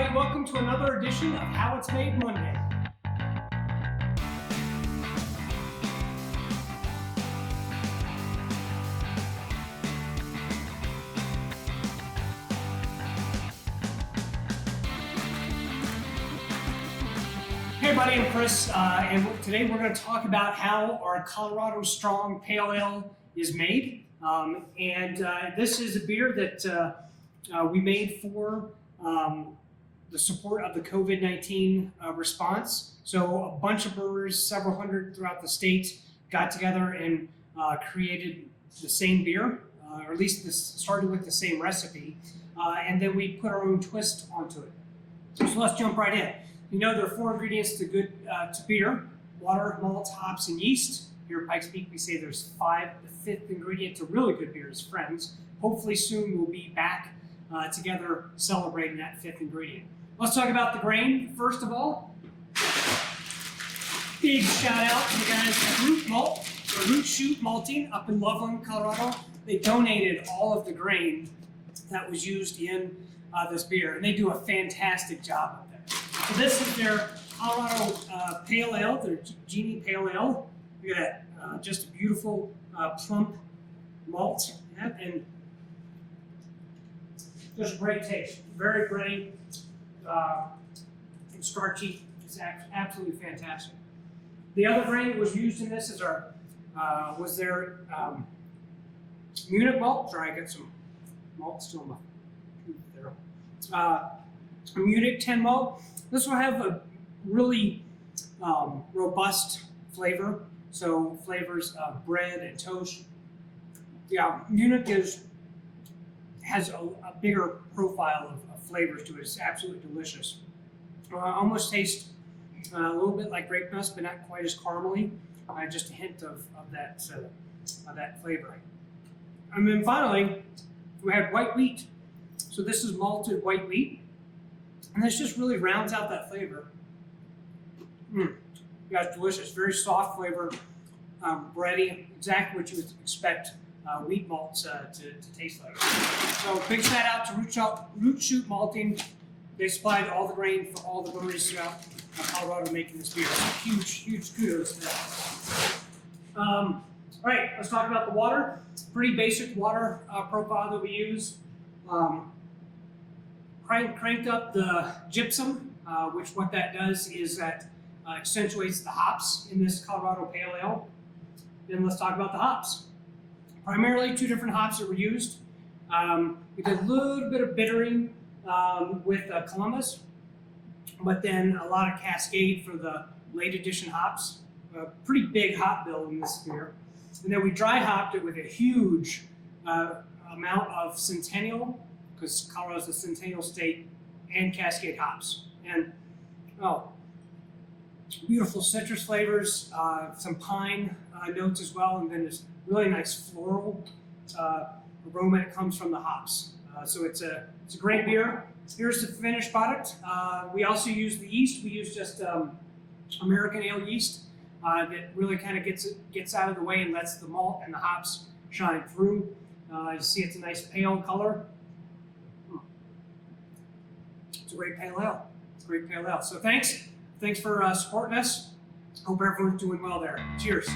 everybody, welcome to another edition of How It's Made Monday. Hey everybody, I'm Chris, and today we're going to talk about how our Colorado Strong Pale Ale is made. This is a beer that we made for the support of the COVID-19 response. So a bunch of brewers, several hundred throughout the state, got together and created the same beer, or at least this started with the same recipe, and then we put our own twist onto it. So let's jump right in. You know there are 4 ingredients to beer: water, malt, hops, and yeast. Here at Pikes Peak we say there's 5. The 5th ingredient to really good beer is friends. Hopefully soon we'll be back together celebrating that 5th ingredient. Let's talk about the grain. First of all, big shout out to the guys at Root Shoots Malting up in Loveland, Colorado. They donated all of the grain that was used in this beer, and they do a fantastic job up there. So this is their Colorado Pale Ale, their Genie Pale Ale. Look at that, just a beautiful plump malt, and just a great taste. Very grainy and starchy. It's absolutely fantastic. The other grain that was used in this is was their Munich malt. Sorry, I got some malt still in my tooth there. Munich 10 malt. This will have a really robust flavor. So flavors of bread and toast. Yeah, Munich has a bigger profile of flavors to it. It's absolutely delicious. Almost tastes a little bit like grape nuts, but not quite as caramely. Just a hint of that flavor. And then finally, we had white wheat. So this is malted white wheat, and this just really rounds out that flavor. Yeah, it's delicious. Very soft flavor, bready, exactly what you would expect wheat malts to taste like. So big shout out to Root Shoots Malting. They supplied all the grain for all the breweries throughout Colorado making this beer. So huge kudos to them. All right, let's talk about the water. Pretty basic water profile that we use. Cranked up the gypsum, which what that does is that accentuates the hops in this Colorado Pale Ale. Then let's talk about the hops. Primarily 2 different hops that were used. We did a little bit of bittering with Columbus, but then a lot of Cascade for the late edition hops. A pretty big hop bill in this beer. And then we dry hopped it with a huge amount of Centennial, because Colorado's a Centennial state, and Cascade hops. And beautiful citrus flavors, some pine notes as well, and then this really nice floral aroma that comes from the hops. So it's a great beer. Here's the finished product. We also use the yeast. We use just American ale yeast that really kind of gets out of the way and lets the malt and the hops shine through. You see it's a nice pale color. It's a great pale ale. It's a great pale ale. So thanks for supporting us. Hope everyone's doing well there. Cheers.